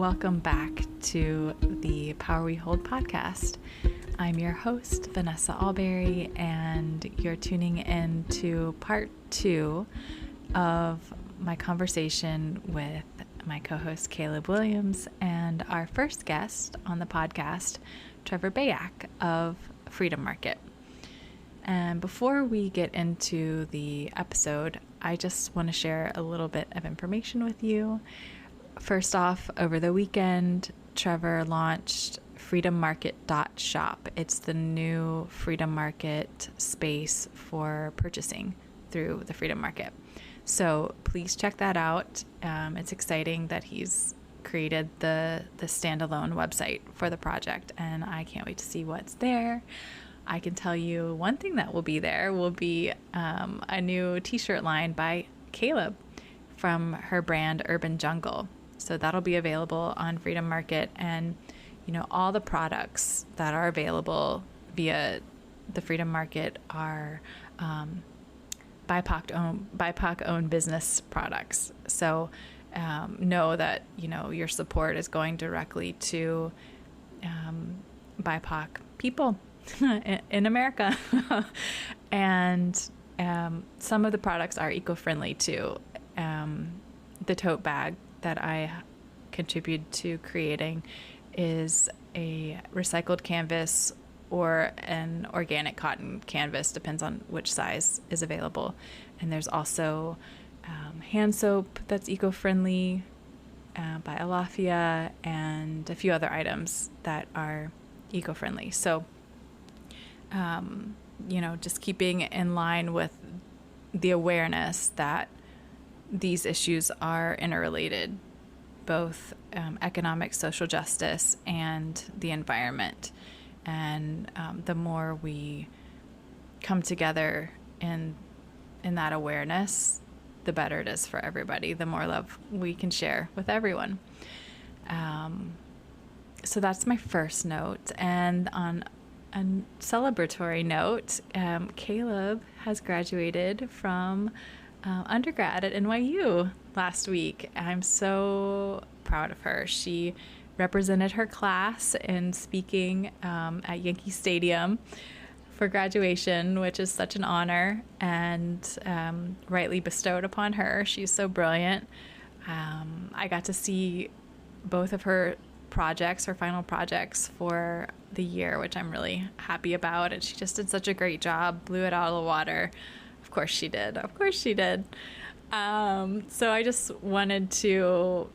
welcome back to the Power We Hold podcast. I'm your host, Vanessa Albury, and you're tuning in to part 2 of my conversation with my co-host Caleb Williams and our first guest on the podcast, Trevor Bayack of Freedom Market. And before we get into the episode, I just want to share a little bit of information with you. First off, over the weekend, Trevor launched freedommarket.shop. It's the new Freedom Market space for purchasing through the Freedom Market. So please check that out. It's exciting that he's created the standalone website for the project, and I can't wait to see what's there. I can tell you one thing that will be there will be a new t-shirt line by Caleb from her brand Urban Jungle. So that'll be available on Freedom Market, and all the products that are available via the Freedom Market are BIPOC owned business products. So know that your support is going directly to BIPOC people in America. And some of the products are eco-friendly too. The tote bag that I contributed to creating is a recycled canvas or an organic cotton canvas, depends on which size is available. And there's also hand soap that's eco-friendly by Alafia, and a few other items that are eco-friendly. So just keeping in line with the awareness that these issues are interrelated, both economic, social justice, and the environment. And the more we come together in that awareness, the better it is for everybody, the more love we can share with everyone. So that's my first note. And on a celebratory note, Caleb has graduated from undergrad at NYU last week. I'm so proud of her. She represented her class in speaking at Yankee Stadium for graduation, which is such an honor and rightly bestowed upon her. She's so brilliant. I got to see both of her final projects for the year, which I'm really happy about. And she just did such a great job, blew it out of the water. Of course she did. So I just wanted to,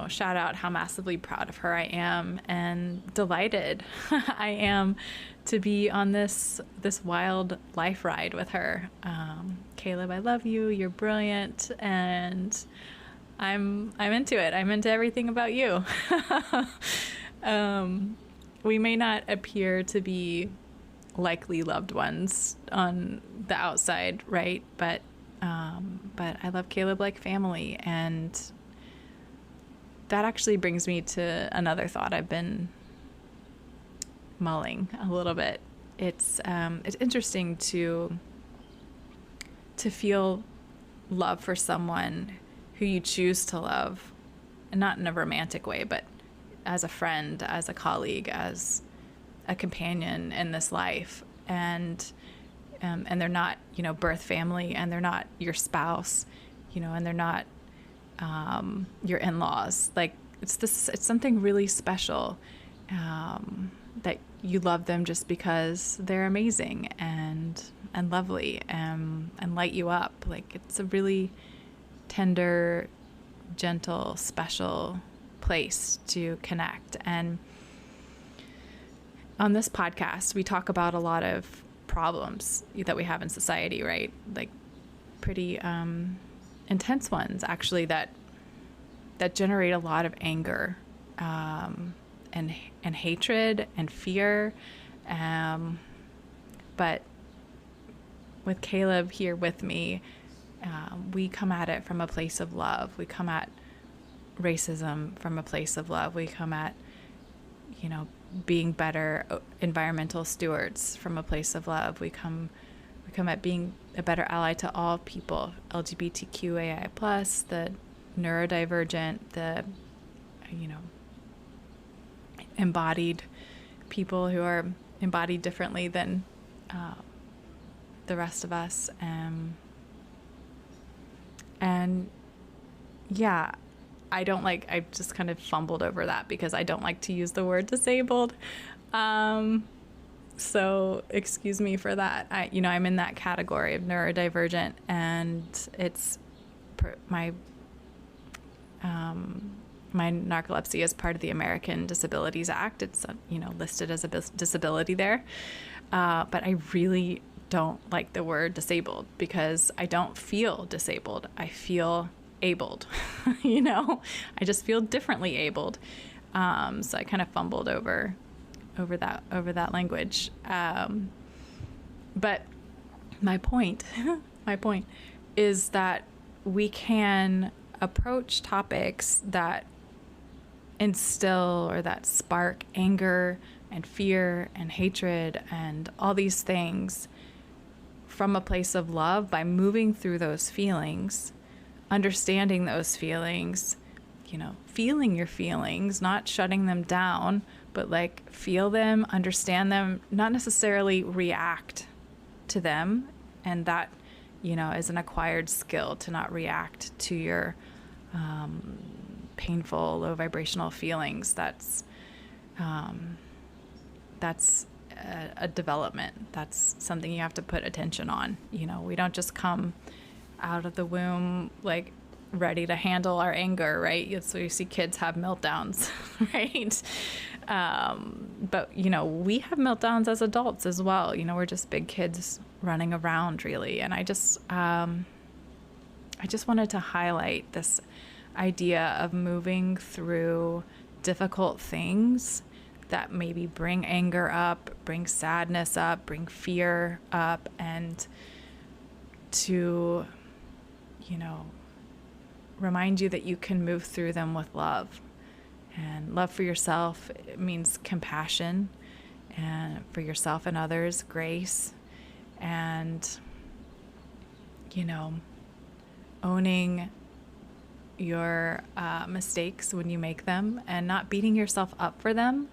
shout out how massively proud of her I am, and delighted I am to be on this wild life ride with her. Caleb, I love you. You're brilliant, and I'm into it. I'm into everything about you. We may not appear to be likely loved ones on the outside, right? But I love Caleb like family, and that actually brings me to another thought I've been mulling a little bit. It's interesting to feel love for someone who you choose to love, and not in a romantic way, but as a friend, as a colleague, as a companion in this life, and they're not birth family, and they're not your spouse, and they're not your in-laws. Like it's something really special, that you love them just because they're amazing and lovely, and light you up. Like it's a really tender, gentle, special place to connect. And on this podcast, we talk about a lot of problems that we have in society, right? Like pretty intense ones, actually, that generate a lot of anger, and hatred and fear. But with Caleb here with me, we come at it from a place of love. We come at racism from a place of love. We come at, being better environmental stewards from a place of love. We come at being a better ally to all people, LGBTQAI+, the neurodivergent, the, embodied people who are embodied differently than the rest of us. And yeah, I just kind of fumbled over that because I don't like to use the word disabled. So excuse me for that. I'm in that category of neurodivergent, and it's my narcolepsy is part of the American Disabilities Act. It's listed as a disability there. But I really don't like the word disabled because I don't feel disabled. I feel abled. I just feel differently abled. So I kind of fumbled over that language. But my point is that we can approach topics that instill or that spark anger and fear and hatred and all these things from a place of love by moving through those feelings, understanding those feelings, feeling your feelings, not shutting them down, but feel them, understand them, not necessarily react to them. And that, is an acquired skill to not react to your painful, low vibrational feelings. That's a development. That's something you have to put attention on. We don't just come out of the womb ready to handle our anger, right? So you see kids have meltdowns, right? But we have meltdowns as adults as well. We're just big kids running around, really. And I just wanted to highlight this idea of moving through difficult things that maybe bring anger up, bring sadness up, bring fear up, and to, remind you that you can move through them with love. And love for yourself, it means compassion, and for yourself and others, grace, and, owning your mistakes when you make them and not beating yourself up for them,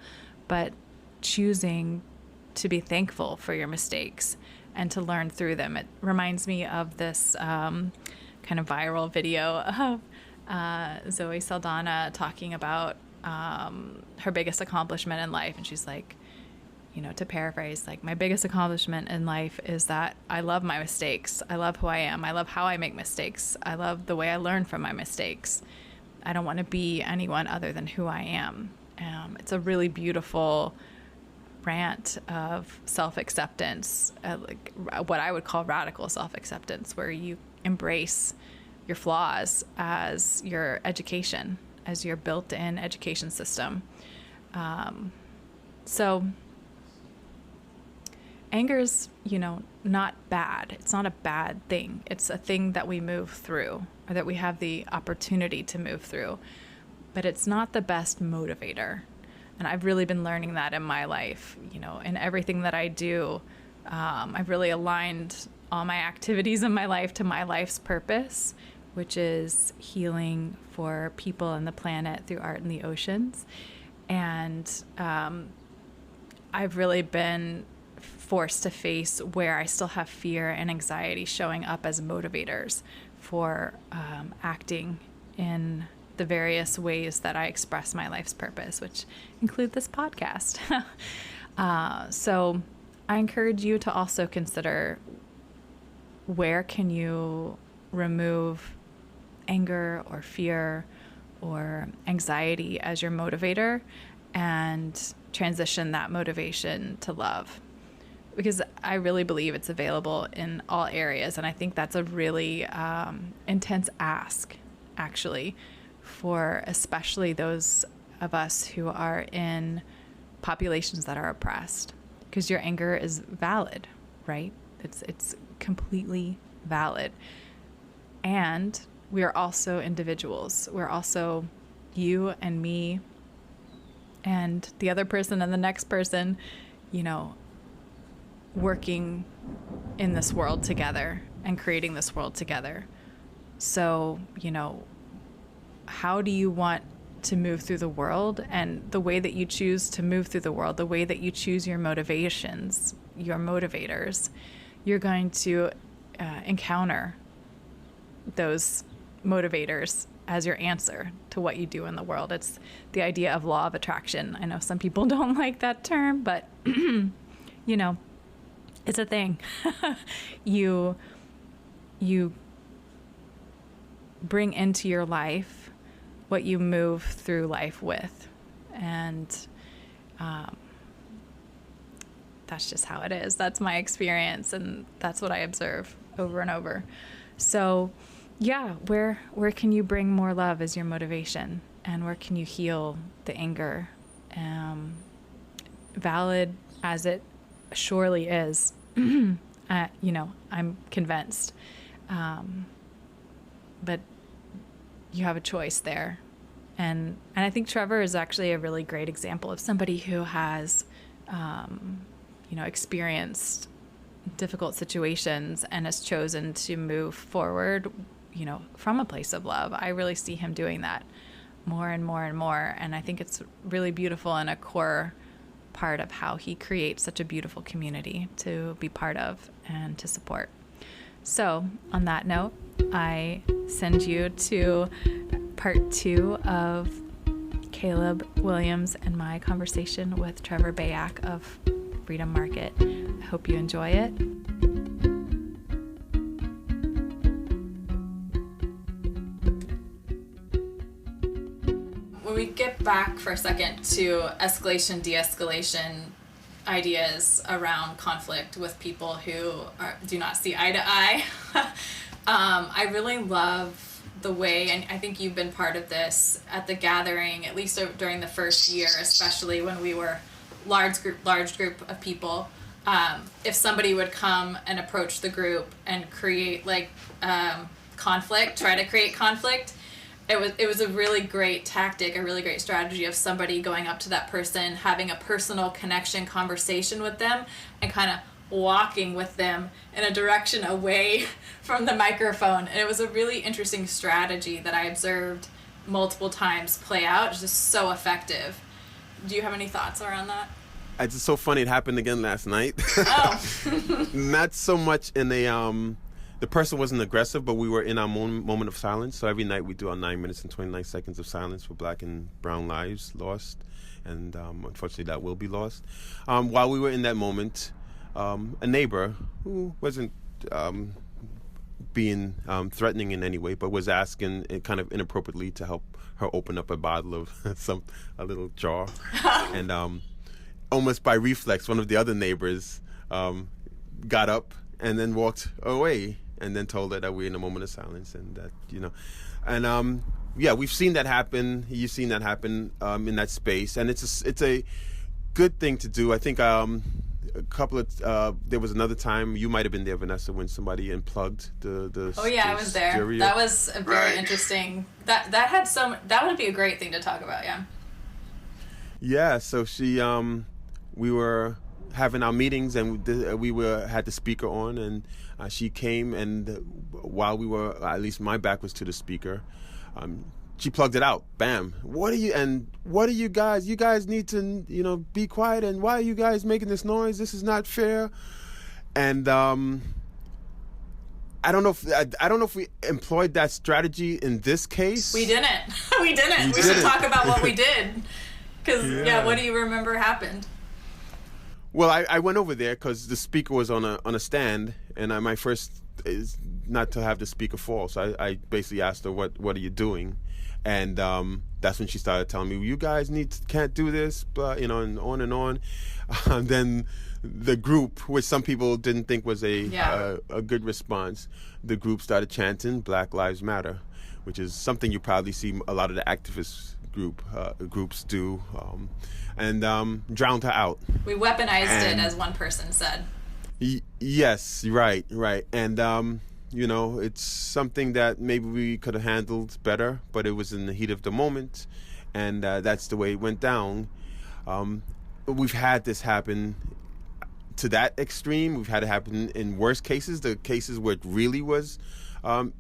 but choosing to be thankful for your mistakes and to learn through them. It reminds me of this kind of viral video of Zoe Saldana talking about her biggest accomplishment in life. And she's like, to paraphrase, my biggest accomplishment in life is that I love my mistakes. I love who I am. I love how I make mistakes. I love the way I learn from my mistakes. I don't want to be anyone other than who I am. It's a really beautiful rant of self-acceptance, what I would call radical self-acceptance, where you embrace your flaws as your education, as your built-in education system. So anger is, not bad. It's not a bad thing. It's a thing that we move through, or that we have the opportunity to move through. But it's not the best motivator. And I've really been learning that in my life. In everything that I do, I've really aligned all my activities in my life to my life's purpose, which is healing for people and the planet through art and the oceans. And I've really been forced to face where I still have fear and anxiety showing up as motivators for acting in the various ways that I express my life's purpose, which include this podcast. So I encourage you to also consider, where can you remove anger or fear or anxiety as your motivator and transition that motivation to love? Because I really believe it's available in all areas. And I think that's a really intense ask, actually, for especially those of us who are in populations that are oppressed. Because your anger is valid, right? It's completely valid. And we are also individuals. We're also you and me and the other person and the next person, working in this world together and creating this world together. So, how do you want to move through the world, and the way that you choose to move through the world, the way that you choose your motivations, your motivators, you're going to encounter those motivators as your answer to what you do in the world. It's the idea of law of attraction. I know some people don't like that term, but you know, it's a thing. You bring into your life what you move through life with. And that's just how it is. That's my experience, and that's what I observe over and over. So yeah, where can you bring more love as your motivation, and where can you heal the anger? Valid as it surely is, I'm convinced. But you have a choice there. And I think Trevor is actually a really great example of somebody who has, experienced difficult situations and has chosen to move forward, from a place of love. I really see him doing that more and more and more. And I think it's really beautiful and a core part of how he creates such a beautiful community to be part of and to support. So on that note, I send you to part 2 of Caleb Williams and my conversation with Trevor Bayack of Freedom Market. I hope you enjoy it. When we get back for a second to escalation, de-escalation ideas around conflict with people who do not see eye to eye, I really love the way, and I think you've been part of this at the gathering, at least during the first year, especially when we were large group of people. If somebody would come and approach the group and create conflict, try to create conflict, it was a really great tactic, a really great strategy of somebody going up to that person, having a personal connection conversation with them, and kind of walking with them in a direction away from the microphone. And it was a really interesting strategy that I observed multiple times play out. It's just so effective. Do you have any thoughts around that? It's so funny. It happened again last night. Oh. Not so much in the person wasn't aggressive, but we were in our moment of silence. So every night we do our 9 minutes and 29 seconds of silence for Black and brown lives lost. And unfortunately that will be lost. While we were in that moment, a neighbor who wasn't being threatening in any way, but was asking kind of inappropriately to help her open up a bottle of a little jar. And almost by reflex, one of the other neighbors got up and then walked away, and then told her that we're in a moment of silence, and that, and we've seen that happen. You've seen that happen in that space, and it's a good thing to do. I think a couple of there was another time, you might have been there, Vanessa, when somebody unplugged the Oh yeah, I was there. stereo. That was a very interesting. That would be a great thing to talk about. Yeah. Yeah. So we were having our meetings, and we had the speaker on, and she came, and while we were, at least my back was to the speaker, she plugged it out. Bam. What are you guys? You guys need to, be quiet. And why are you guys making this noise? This is not fair. And I don't know if we employed that strategy in this case. We didn't. We should talk about what we did. Because what do you remember happened? Well, I went over there because the speaker was on a stand, and my first is not to have the speaker fall. So I basically asked her, what are you doing? And that's when she started telling me, you guys can't do this, but and on and on. Then the group, which some people didn't think was a good response, the group started chanting Black Lives Matter, which is something you probably see a lot of the activist groups do, and drowned her out. We weaponized it, as one person said. Yes, right. And it's something that maybe we could have handled better, but it was in the heat of the moment, and that's the way it went down. We've had this happen to that extreme. We've had it happen in worse cases, the cases where it really was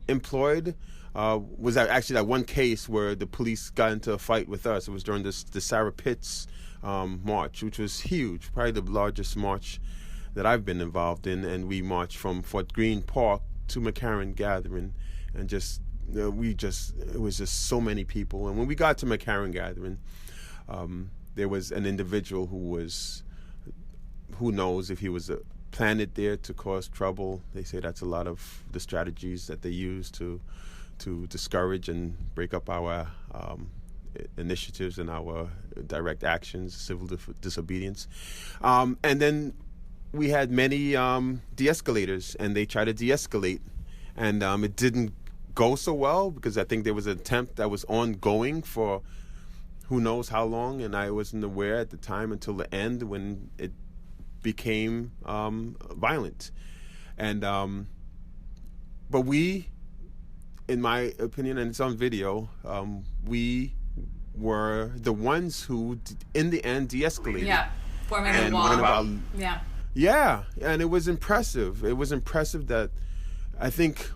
employed. was actually that one case where the police got into a fight with us. It was during the Sarah Pitts march, which was huge, probably the largest march that I've been involved in. And we marched from Fort Greene Park to McCarran Gathering, and it was just so many people. And when we got to McCarran Gathering, there was an individual who knows if he was planted there to cause trouble. They say that's a lot of the strategies that they use to discourage and break up our initiatives and our direct actions, civil disobedience. And then we had many de-escalators, and they tried to de-escalate. And it didn't go so well, because I think there was an attempt that was ongoing for who knows how long, and I wasn't aware at the time until the end when it became violent. And but we, in my opinion, and it's on video, we were the ones who in the end de-escalated. Yeah, forming a wall. Yeah, and it was impressive. It was impressive that I think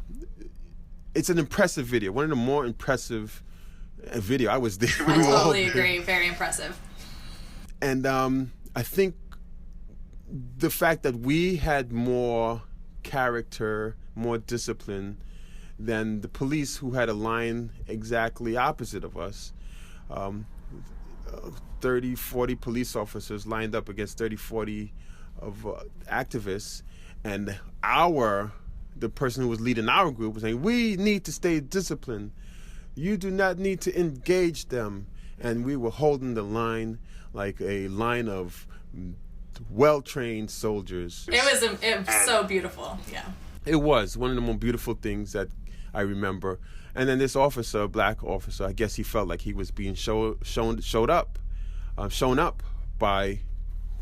it's an impressive video, one of the more impressive video. I was there. I totally agree. Very impressive. And I think the fact that we had more character, more discipline than the police, who had a line exactly opposite of us. 30, 40 police officers lined up against 30, 40 of activists, and the person who was leading our group was saying, we need to stay disciplined. You do not need to engage them. And we were holding the line like a line of well-trained soldiers. It was so beautiful. Yeah. It was one of the more beautiful things that I remember. And then this officer, a black officer, I guess he felt like he was being shown up by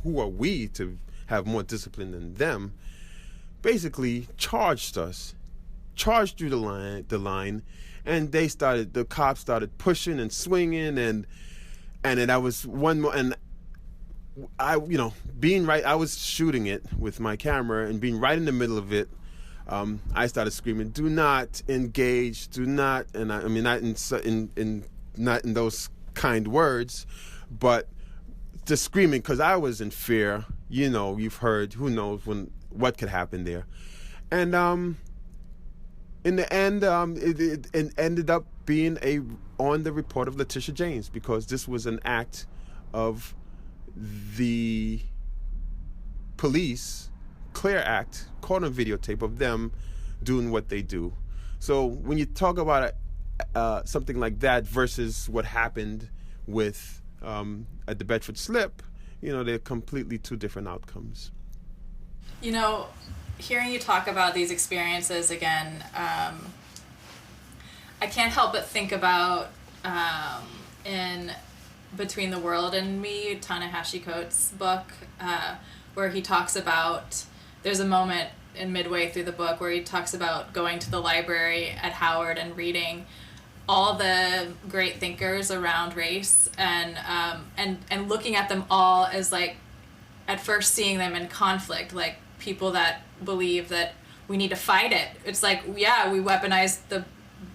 who are we to have more discipline than them, basically charged through the line, and the cops started pushing and swinging, and then I was one more, and I was shooting it with my camera, and being right in the middle of it, I started screaming, "Do not engage! Do not!" And I mean, not in those kind words, but just screaming because I was in fear. You've heard, who knows what could happen there. And in the end, it ended up being on the report of Letitia James, because this was an act of the police, clear act, caught on videotape of them doing what they do. So when you talk about something like that versus what happened with at the Bedford Slip, they're completely two different outcomes. Hearing you talk about these experiences again, I can't help but think about in Between the World and Me, Ta-Nehisi Coates' book, where he talks about, there's a moment in midway through the book where he talks about going to the library at Howard and reading all the great thinkers around race, and looking at them all as, like, at first seeing them in conflict, like people that believe that we need to fight it. It's like, yeah, we weaponize the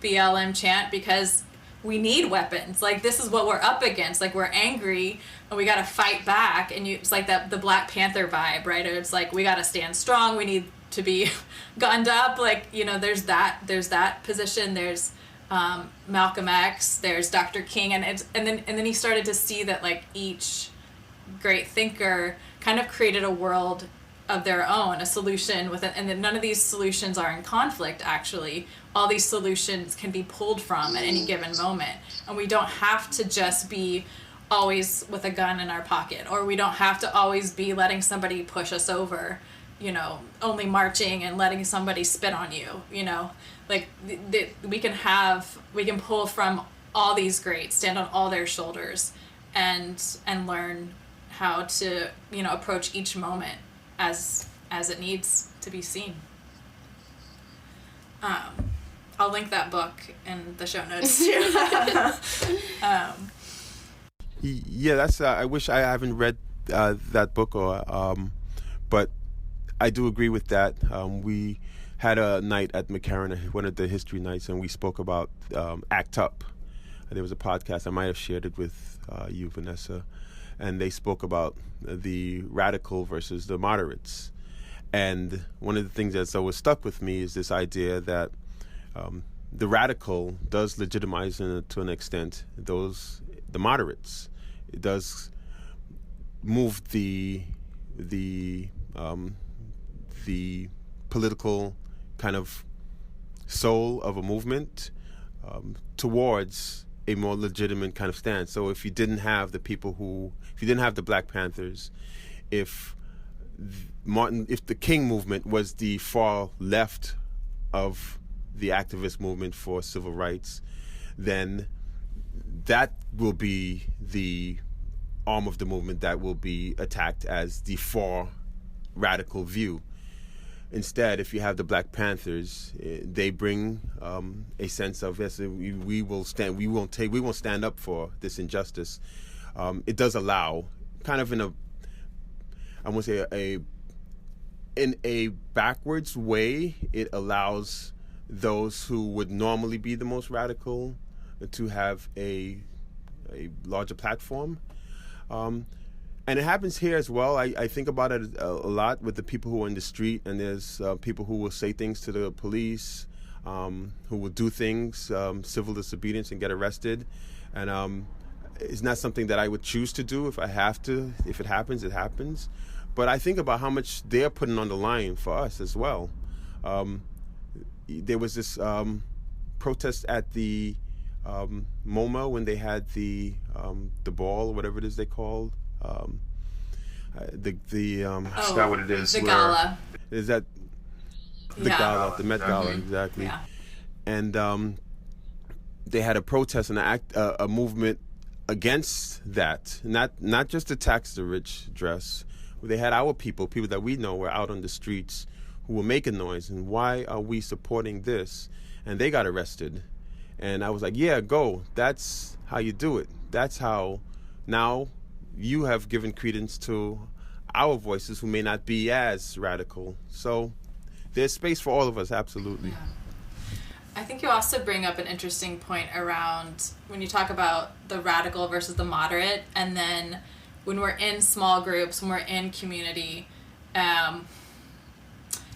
BLM chant because we need weapons. Like, this is what we're up against. Like, we're angry and we got to fight back. And it's like the Black Panther vibe, right? It's like, we got to stand strong. We need to be gunned up. Like, there's that position. There's Malcolm X. There's Dr. King. And then he started to see that, like, each great thinker kind of created a world of their own, a solution with it, and that none of these solutions are in conflict. Actually, all these solutions can be pulled from at any given moment, and we don't have to just be always with a gun in our pocket, or we don't have to always be letting somebody push us over, only marching and letting somebody spit on you. Like, we can pull from all these greats, stand on all their shoulders, and learn how to approach each moment as it needs to be seen. I'll link that book in the show notes too. Yeah, that's. I wish I haven't read that book, but I do agree with that. We had a night at McCarran, one of the history nights, and we spoke about ACT UP. There was a podcast, I might have shared it with you, Vanessa, and they spoke about the radical versus the moderates. And one of the things that's always stuck with me is this idea that the radical does legitimize, to an extent, the moderates. It does move the political kind of soul of a movement towards a more legitimate kind of stance. So if you didn't have the Black Panthers, if the King movement was the far left of the activist movement for civil rights, then that will be the arm of the movement that will be attacked as the far radical view. Instead, if you have the Black Panthers, they bring a sense of, yes, we won't stand up for this injustice. It does allow, kind of in a backwards way, it allows those who would normally be the most radical to have a larger platform. And it happens here as well. I think about it a lot with the people who are in the street, and there's people who will say things to the police, who will do things, civil disobedience, and get arrested. And it's not something that I would choose to do if I have to. If it happens, it happens. But I think about how much they're putting on the line for us as well. There was this protest at the MoMA when they had the ball, or whatever it is they called. I forgot what it is. The gala. Is that the gala, the Met Gala, exactly? Yeah. And they had a protest and a movement against that. Not just to tax the rich dress. They had our people that we know were out on the streets who were making noise. And why are we supporting this? And they got arrested. And I was like, yeah, go. That's how you do it. That's how now you have given credence to our voices who may not be as radical. So there's space for all of us, absolutely. Yeah. I think you also bring up an interesting point around when you talk about the radical versus the moderate, and then when we're in small groups, when we're in community, and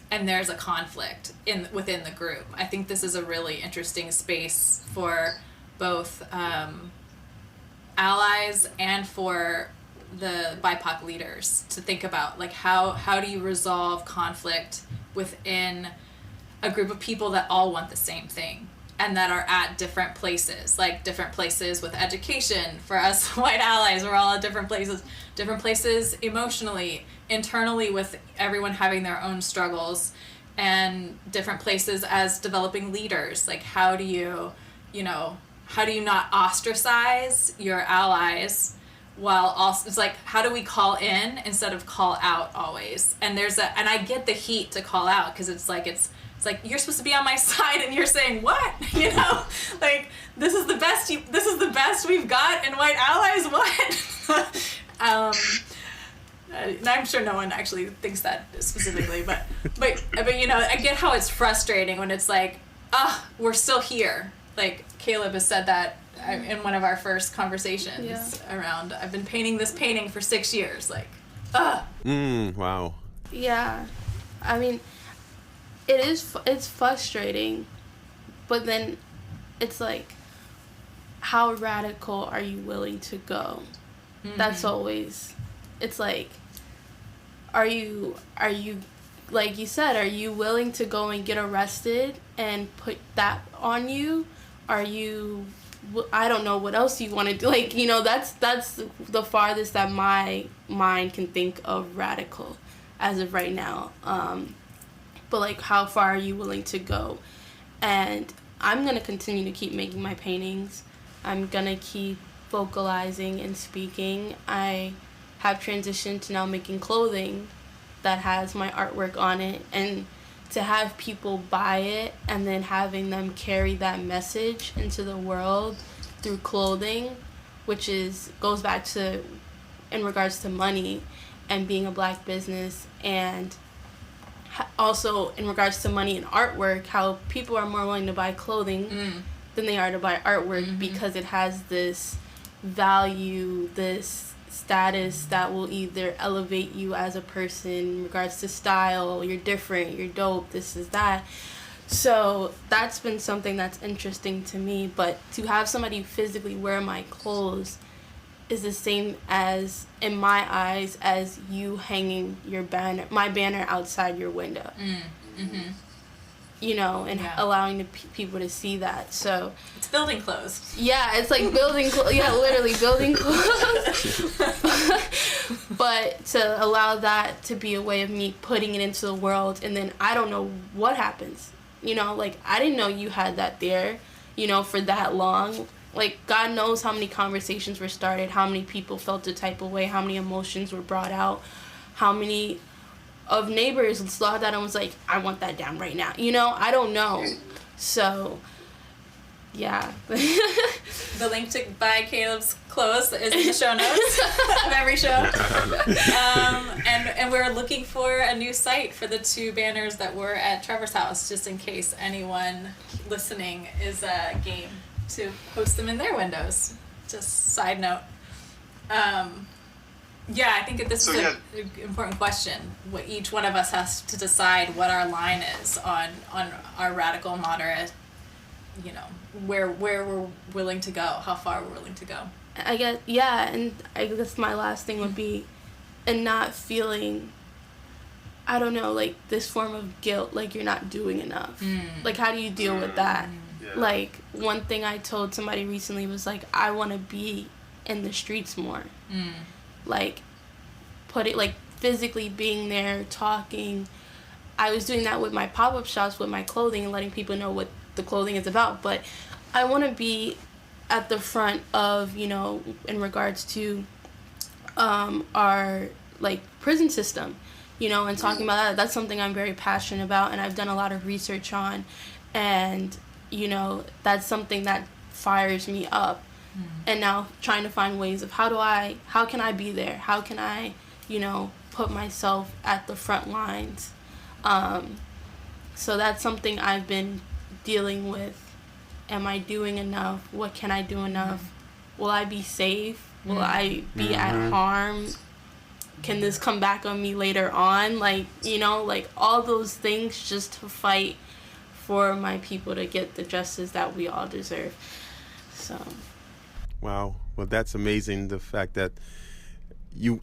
there's a conflict within the group. I think this is a really interesting space for both allies and for the BIPOC leaders to think about, like, how do you resolve conflict within a group of people that all want the same thing and that are at different places, like different places with education. For us white allies, we're all at different places emotionally, internally, with everyone having their own struggles, and different places as developing leaders. Like, how do you not ostracize your allies while also, it's like, how do we call in instead of call out always? And and I get the heat to call out, because it's like you're supposed to be on my side and you're saying what? Like, this is the best we've got in white allies, what? I'm sure no one actually thinks that specifically, but I get how it's frustrating when it's like, we're still here. Like, Caleb has said that in one of our first conversations around, I've been painting this painting for 6 years, like, wow. Yeah, I mean, it's frustrating, but then it's like, how radical are you willing to go? Mm-hmm. That's always, it's like, are you like you said, are you willing to go and get arrested and put that on you? Are you, I don't know what else you want to do. Like, that's the farthest that my mind can think of radical as of right now. But, like, how far are you willing to go? And I'm going to continue to keep making my paintings. I'm going to keep vocalizing and speaking. I have transitioned to now making clothing that has my artwork on it, and to have people buy it and then having them carry that message into the world through clothing, which goes back to, in regards to money and being a black business, and also in regards to money and artwork, how people are more willing to buy clothing than they are to buy artwork because it has this value, this status that will either elevate you as a person in regards to style, you're different, you're dope, this is that. So that's been something that's interesting to me. But to have somebody physically wear my clothes is the same as, in my eyes, as you hanging my banner outside your window. You know, and allowing the people to see that. So it's building clothes. Yeah, it's like building clothes. Yeah, literally building clothes. But to allow that to be a way of me putting it into the world, and then I don't know what happens. You know, like, I didn't know you had that there, you know, for that long. Like, God knows how many conversations were started, how many people felt the type of way, how many emotions were brought out, how many of neighbors saw that and was like, I want that down right now. You know, I don't know. So, yeah. The link to buy Caleb's clothes is in the show notes of every show. And we're looking for a new site for the 2 banners that were at Trevor's house, just in case anyone listening is game to post them in their windows. Just side note. Yeah, I think that this is an important question. What each one of us has to decide what our line is on our radical moderate, you know, where we're willing to go, how far we're willing to go. I guess, yeah, and I guess my last thing would be, and not feeling, I don't know, like, this form of guilt, like you're not doing enough. Like, how do you deal with that? Yeah. Like, one thing I told somebody recently was, like, I want to be in the streets more. Like, physically being there, talking. I was doing that with my pop-up shops with my clothing and letting people know what the clothing is about, but I want to be at the front of, you know, in regards to our, like, prison system, you know, and talking about that. That's something I'm very passionate about, and I've done a lot of research on, and, you know, that's something that fires me up. And now trying to find ways of how can I be there? How can I, you know, put myself at the front lines? So that's something I've been dealing with. Am I doing enough? What can I do enough? Will I be safe? Will I be at harm? Can this come back on me later on? Like, you know, like, all those things just to fight for my people to get the justice that we all deserve. So... Wow. Well, that's amazing. The fact that the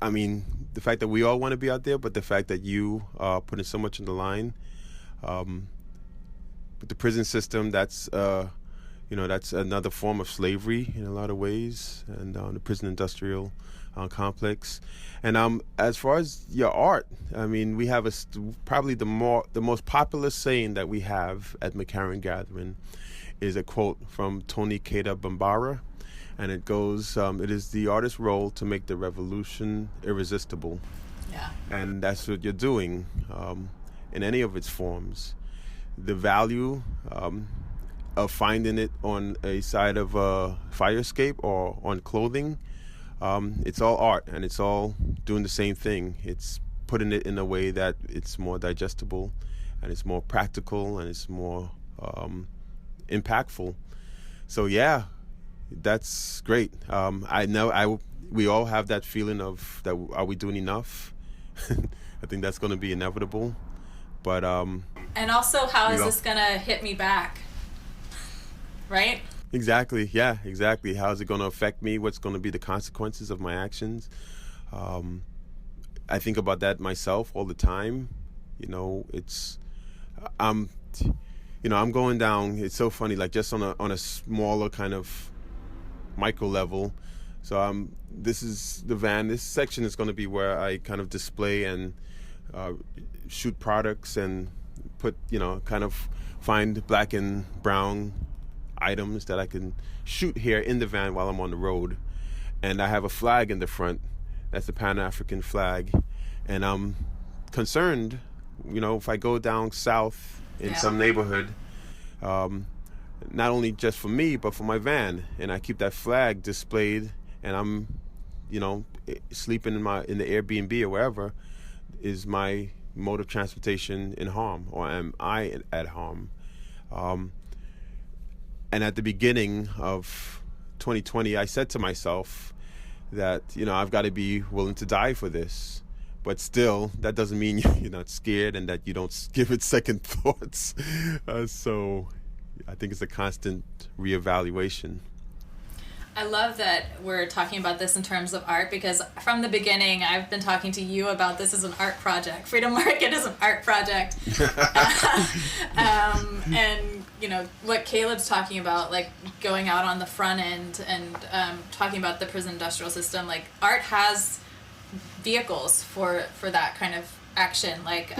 fact that we all want to be out there, but the fact that you are putting so much on the line. With the prison system, that's another form of slavery in a lot of ways, and the prison industrial complex. And as far as your art, I mean, we have probably the most popular saying that we have at McCarran Gathering is a quote from Tony Keita Bambara. And it goes, it is the artist's role to make the revolution irresistible. Yeah. And that's what you're doing in any of its forms. The value of finding it on a side of a fire escape or on clothing, it's all art, and it's all doing the same thing. It's putting it in a way that it's more digestible, and it's more practical, and it's more impactful. So, yeah. That's great. I know we all have that feeling of that. Are we doing enough? I think that's going to be inevitable. But and also, how is this going to hit me back? Right? Exactly. Yeah. Exactly. How is it going to affect me? What's going to be the consequences of my actions? I think about that myself all the time. You know, I'm going down. It's so funny. Like, just on a smaller kind of micro level. So this is the van. This section is going to be where I kind of display and shoot products and put, kind of find black and brown items that I can shoot here in the van while I'm on the road. And I have a flag in the front. That's the Pan-African flag. And I'm concerned, if I go down south in some neighborhood, not only just for me, but for my van. And I keep that flag displayed, and I'm, sleeping in the Airbnb or wherever is my mode of transportation in harm, or am I at harm? And at the beginning of 2020, I said to myself that, I've got to be willing to die for this. But still, that doesn't mean you're not scared and that you don't give it second thoughts. So I think it's a constant reevaluation. I love that we're talking about this in terms of art, because from the beginning I've been talking to you about this as an art project. Freedom Market is an art project. And what Caleb's talking about, like going out on the front end and talking about the prison industrial system, like art has vehicles for that kind of action, like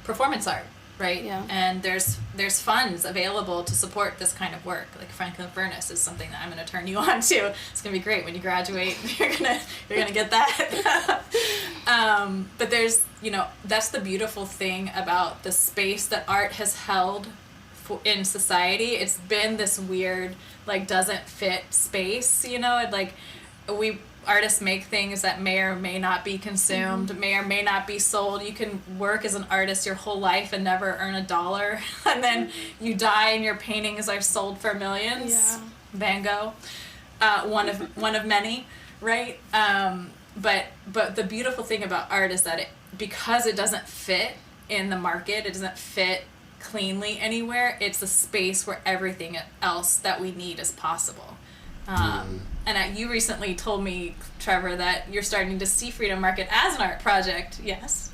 performance art, right? Yeah. And there's funds available to support this kind of work. Like Franklin Furnace is something that I'm going to turn you on to. It's going to be great when you graduate. You're gonna get that. But there's that's the beautiful thing about the space that art has held in society. It's been this weird, like, doesn't fit space. Artists make things that may or may not be consumed, may or may not be sold. You can work as an artist your whole life and never earn $1, and then you die and your paintings are sold for millions. Yeah. Van Gogh, one of many, right? But the beautiful thing about art is that because it doesn't fit in the market, it doesn't fit cleanly anywhere. It's a space where everything else that we need is possible. And you recently told me, Trevor, that you're starting to see Freedom Market as an art project. Yes.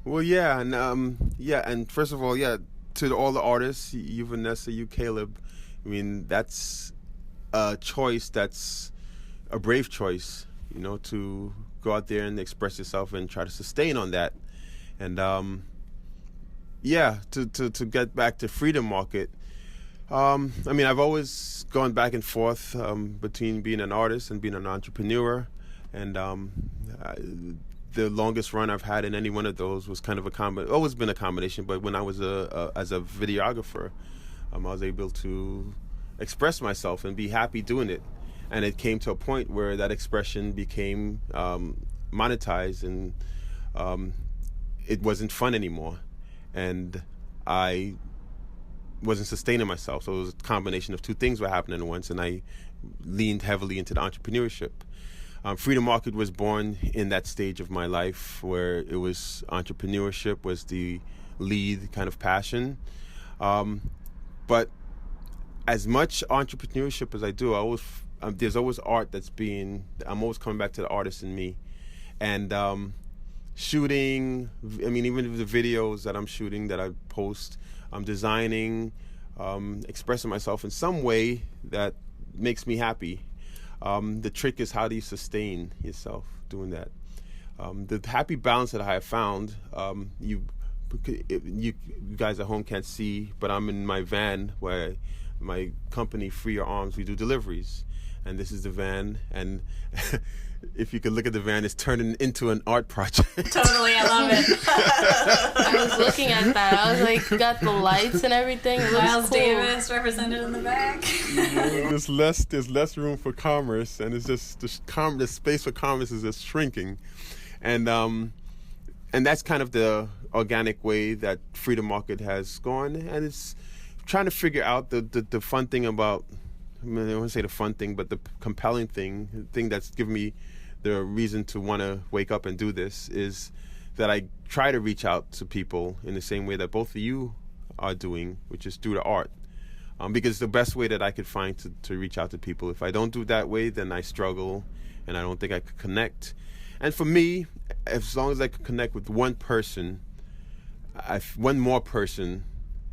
Well, yeah, and first of all, to all the artists, you Vanessa, you Caleb, I mean, that's a choice. That's a brave choice, to go out there and express yourself and try to sustain on that. And to get back to Freedom Market. I've always gone back and forth between being an artist and being an entrepreneur, and the longest run I've had in any one of those was kind of always been a combination. But when I was as a videographer, I was able to express myself and be happy doing it, and it came to a point where that expression became monetized, and it wasn't fun anymore, and I wasn't sustaining myself. So it was a combination of two things were happening at once, and I leaned heavily into the entrepreneurship. Freedom Market was born in that stage of my life where it was entrepreneurship was the lead kind of passion. But as much entrepreneurship as I do, there's always art I'm always coming back to the artist in me. And shooting, even the videos that I'm shooting, that I post, I'm designing, expressing myself in some way that makes me happy. The trick is, how do you sustain yourself doing that? The happy balance that I have found, you guys at home can't see, but I'm in my van where my company, Free Your Arms, we do deliveries. And this is the van, and if you could look at the van, it's turning into an art project. Totally, I love it. I was looking at that. I was like, got the lights and everything. It looks Miles cool. Davis represented in the back. There's less room for commerce, and it's just the space for commerce is just shrinking, and that's kind of the organic way that Freedom Market has gone, and it's trying to figure out the fun thing about. I don't want to say the fun thing, but the compelling thing, the thing that's given me the reason to want to wake up and do this, is that I try to reach out to people in the same way that both of you are doing, which is through the art. Because it's the best way that I could find to reach out to people. If I don't do that way, then I struggle, and I don't think I could connect. And for me, as long as I could connect with one person, one more person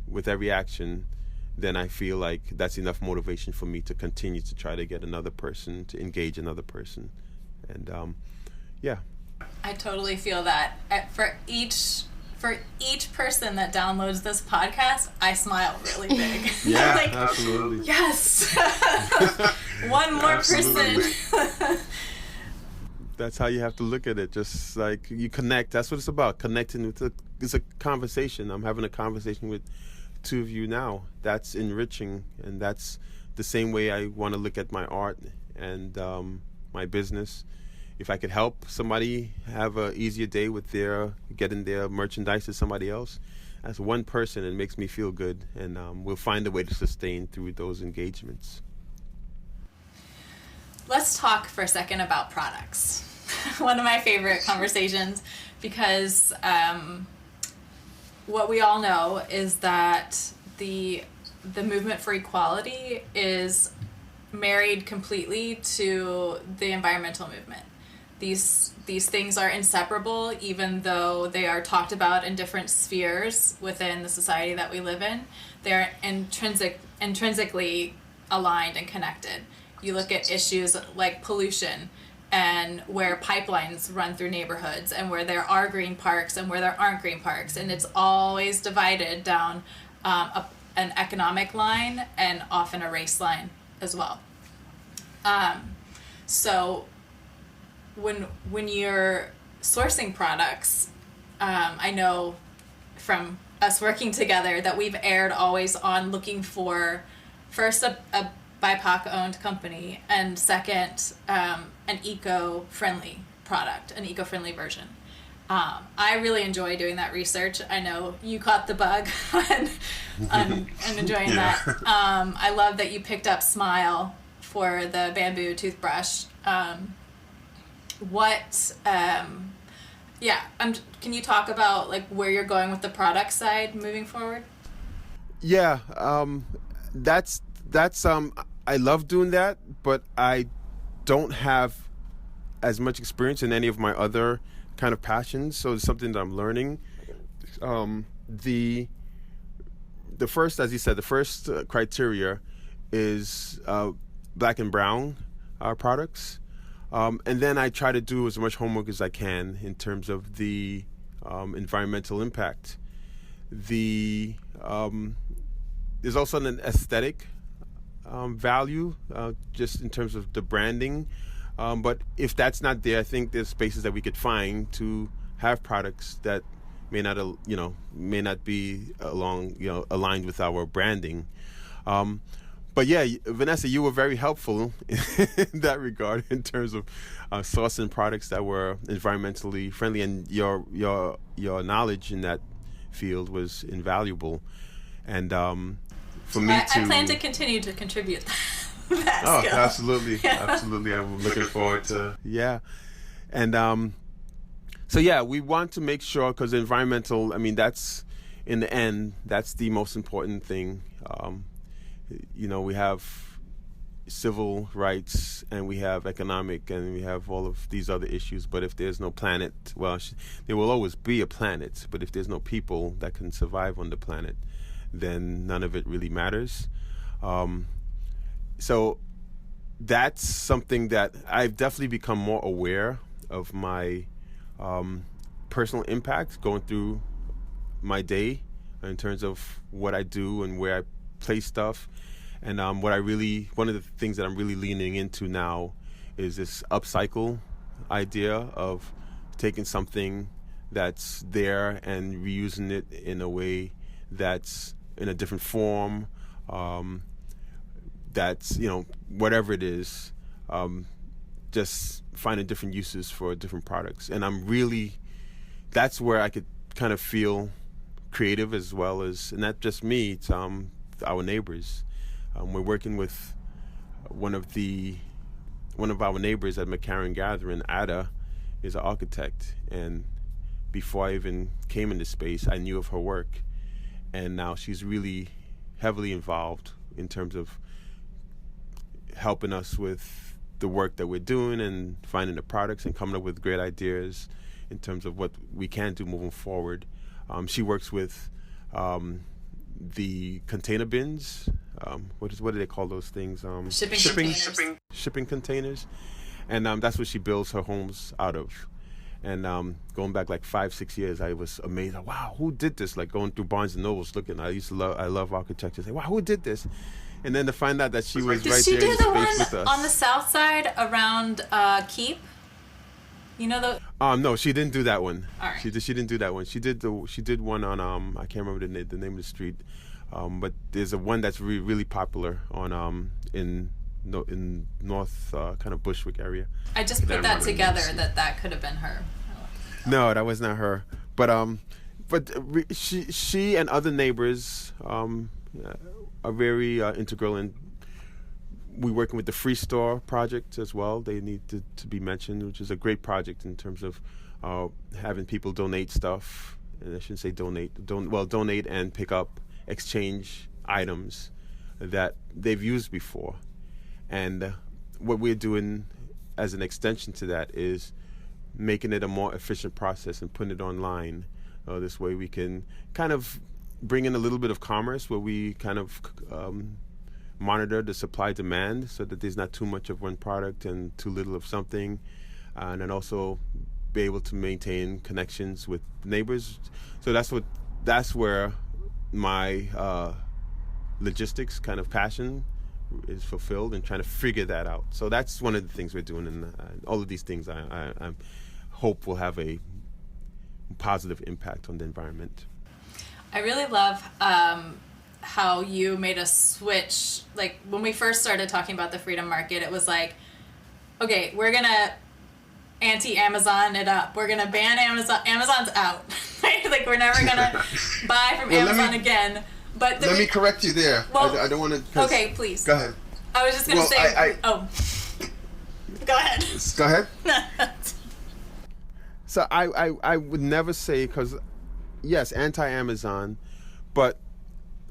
with every action, then I feel like that's enough motivation for me to continue to try to get another person, to engage another person. And I totally feel that. For each person that downloads this podcast, I smile really big. Yeah, like, absolutely. Yes. One more person. That's how you have to look at it. Just like you connect. That's what it's about. Connecting it's a conversation. I'm having a conversation with two of you now. That's enriching, and that's the same way I want to look at my art and my business, if I could help somebody have a easier day with their getting their merchandise to somebody else, as one person, it makes me feel good, and we'll find a way to sustain through those engagements. Let's talk for a second about products. One of my favorite conversations, because what we all know is that the movement for equality is married completely to the environmental movement. These things are inseparable, even though they are talked about in different spheres within the society that we live in. They're intrinsically aligned and connected. You look at issues like pollution, and where pipelines run through neighborhoods, and where there are green parks and where there aren't green parks, and it's always divided down an economic line and often a race line as well. So when you're sourcing products, I know from us working together that we've erred always on looking for first a BIPOC owned company, and second an eco-friendly product, an eco-friendly version. I really enjoy doing that research. I know you caught the bug on enjoying that. I love that you picked up Smile for the bamboo toothbrush. Can you talk about like where you're going with the product side moving forward? Yeah, that's I love doing that, but I don't have as much experience in any of my other kind of passions, so it's something that I'm learning. The first, as you said, the first criteria is black and brown products. And then I try to do as much homework as I can in terms of the environmental impact. There's also an aesthetic value, just in terms of the branding. But if that's not there, I think there's spaces that we could find to have products that may not be aligned with our branding. But yeah, Vanessa, you were very helpful in that regard in terms of sourcing products that were environmentally friendly, and your knowledge in that field was invaluable. And for me, I plan to continue to contribute that skill. Absolutely, absolutely. I'm looking forward to and so yeah, we want to make sure, because environmental, I mean, that's in the end, that's the most important thing. We have civil rights, and we have economic, and we have all of these other issues. But if there's no planet, well, there will always be a planet. But if there's no people that can survive on the planet, then none of it really matters. So that's something that I've definitely become more aware of my personal impact going through my day in terms of what I do and where I place stuff. And one of the things that I'm really leaning into now is this upcycle idea of taking something that's there and reusing it in a way that's in a different form, that's, whatever it is, just finding different uses for different products. And that's where I could kind of feel creative, as well as, and not just me, it's our neighbors. We're working with one of our neighbors at McCarran Gathering. Ada is an architect, and before I even came into space, I knew of her work, and now she's really heavily involved in terms of helping us with the work that we're doing and finding the products and coming up with great ideas in terms of what we can do moving forward. She works with the container bins. What do they call those things? Shipping containers. And that's what she builds her homes out of. And going back like 5-6 years, I was amazed. Wow, who did this? Like going through Barnes and Nobles looking. I love architecture. Say, wow, who did this? And then to find out that she was right there in space with us. On the south side around Keep? You know the. No, she didn't do that one. All right. She didn't do that one. She did one on I can't remember the name of the street, but there's a one that's really popular on in in North kind of Bushwick area. I just put that together that could have been her. No, that was not her. But she and other neighbors are very integral, and we're working with the Free Store project as well. They need to be mentioned, which is a great project in terms of having people donate stuff. And I shouldn't say donate and pick up, exchange items that they've used before. And what we're doing as an extension to that is making it a more efficient process and putting it online. This way we can kind of bring in a little bit of commerce where we kind of monitor the supply demand so that there's not too much of one product and too little of something, and then also be able to maintain connections with neighbors. So that's where my logistics kind of passion is fulfilled, and trying to figure that out. So that's one of the things we're doing, and all of these things I hope will have a positive impact on the environment. I really love how you made a switch. Like when we first started talking about the freedom market, it was like, okay, we're gonna anti-Amazon it up. We're gonna ban Amazon. Amazon's out. Right? Like we're never gonna buy from Amazon again. But let me correct you there. Well, I don't want to. Okay, please. Go ahead. I was just gonna say. Go ahead. Go ahead. So I would never say, because yes, anti-Amazon, but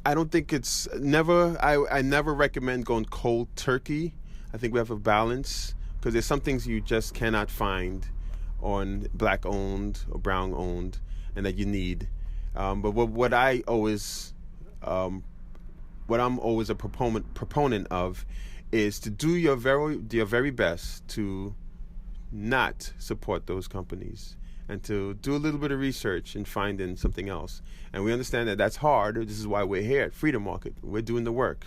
I don't think it's never. I never recommend going cold turkey. I think we have a balance, because there's some things you just cannot find on Black-owned or Brown-owned, and that you need. But what I'm always a proponent of is to do your very best to not support those companies, and to do a little bit of research and finding something else. And we understand that that's hard. This is why we're here at Freedom Market. We're doing the work,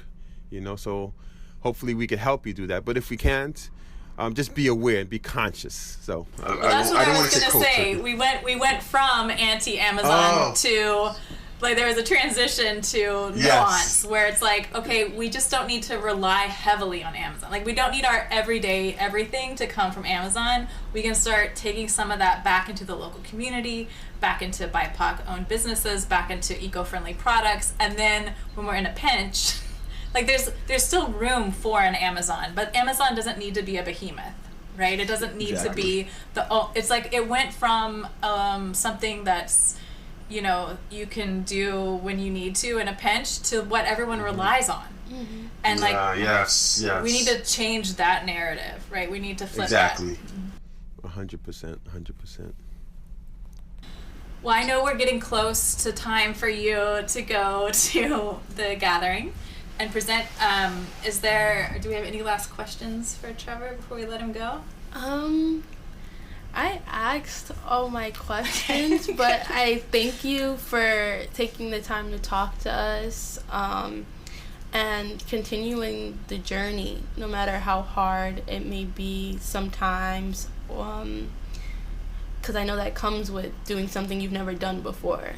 so hopefully we can help you do that. But if we can't, just be aware and be conscious. So that's what I was going to say. We went from anti-Amazon to, like, there was a transition to nuance, where it's like, okay, we just don't need to rely heavily on Amazon. Like, we don't need our everyday everything to come from Amazon. We can start taking some of that back into the local community, back into BIPOC-owned businesses, back into eco-friendly products, and then when we're in a pinch, like there's still room for an Amazon, but Amazon doesn't need to be a behemoth, right? It doesn't need to be it's like it went from something that's, you can do when you need to in a pinch, to what everyone relies on. Mm-hmm. And yes. We need to change that narrative, right? We need to flip exactly. that. 100%. Well, I know we're getting close to time for you to go to the gathering and present. Do we have any last questions for Trevor before we let him go? I asked all my questions, but I thank you for taking the time to talk to us, and continuing the journey, no matter how hard it may be sometimes, because I know that comes with doing something you've never done before.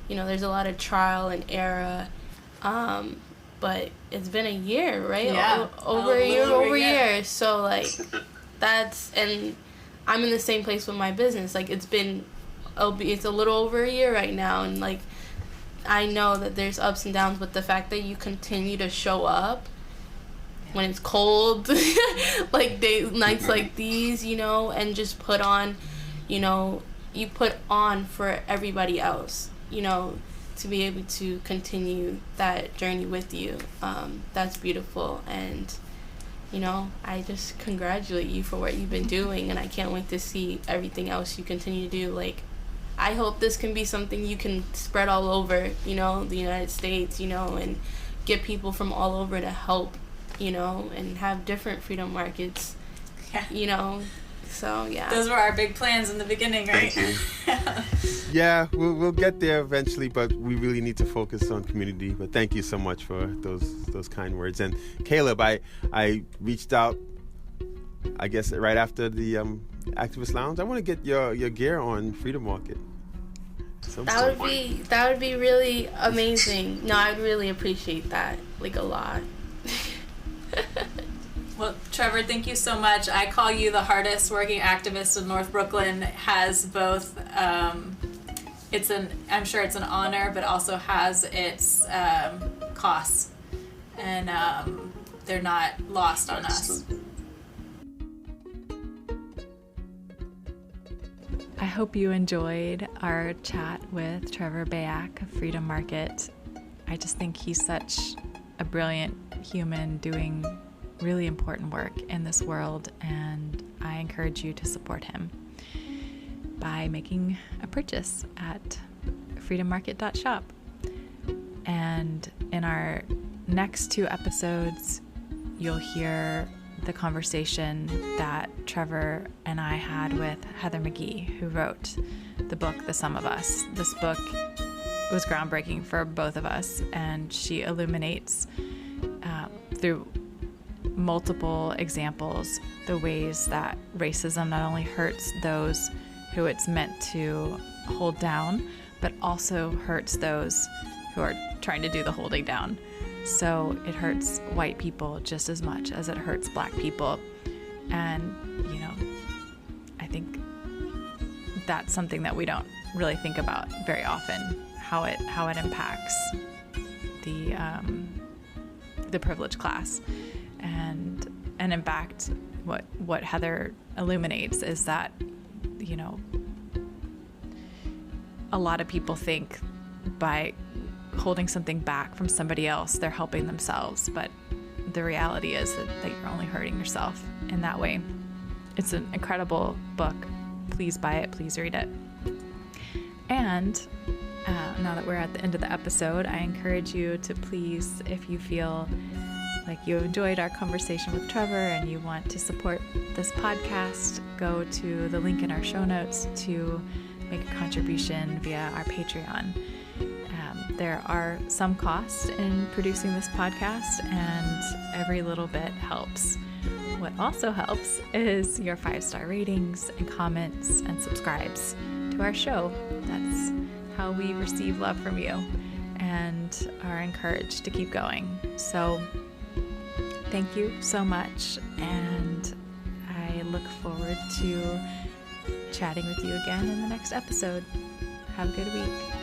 There's a lot of trial and error, but it's been a year, right? Yeah. Over a year. So, like, and I'm in the same place with my business. Like, it's a little over a year right now, and, like, I know that there's ups and downs, but the fact that you continue to show up when it's cold, like nights like these, and just put on, you put on for everybody else, to be able to continue that journey with you. That's beautiful. And, I just congratulate you for what you've been doing, and I can't wait to see everything else you continue to do. Like, I hope this can be something you can spread all over, the United States, and get people from all over to help, and have different freedom markets, So, yeah. Those were our big plans in the beginning, right? Thank you. Yeah, we'll get there eventually, but we really need to focus on community. But thank you so much for those kind words. And Caleb, I reached out, I guess, right after the Activist Lounge. I want to get your gear on Freedom Market. That would be really amazing. No, I'd really appreciate that, like, a lot. Well, Trevor, thank you so much. I call you the hardest working activist in North Brooklyn. Has both, I'm sure it's an honor, but also has its costs, and they're not lost on us. I hope you enjoyed our chat with Trevor Bayack of Freedom Market. I just think he's such a brilliant human doing really important work in this world, and I encourage you to support him by making a purchase at freedommarket.shop. And in our next 2 episodes, you'll hear the conversation that Trevor and I had with Heather McGhee, who wrote the book, The Sum of Us. This book was groundbreaking for both of us, and she illuminates through multiple examples the ways that racism not only hurts those who it's meant to hold down, but also hurts those who are trying to do the holding down. So it hurts white people just as much as it hurts black people. And, I think that's something that we don't really think about very often, how it impacts the privileged class. And in fact, what Heather illuminates is that, a lot of people think by holding something back from somebody else, they're helping themselves. But the reality is that you're only hurting yourself in that way. It's an incredible book. Please buy it. Please read it. And now that we're at the end of the episode, I encourage you to please, if you feel like you enjoyed our conversation with Trevor and you want to support this podcast, go to the link in our show notes to make a contribution via our Patreon. There are some costs in producing this podcast, and every little bit helps. What also helps is your 5-star ratings and comments and subscribes to our show. That's how we receive love from you and are encouraged to keep going. So thank you so much, and I look forward to chatting with you again in the next episode. Have a good week.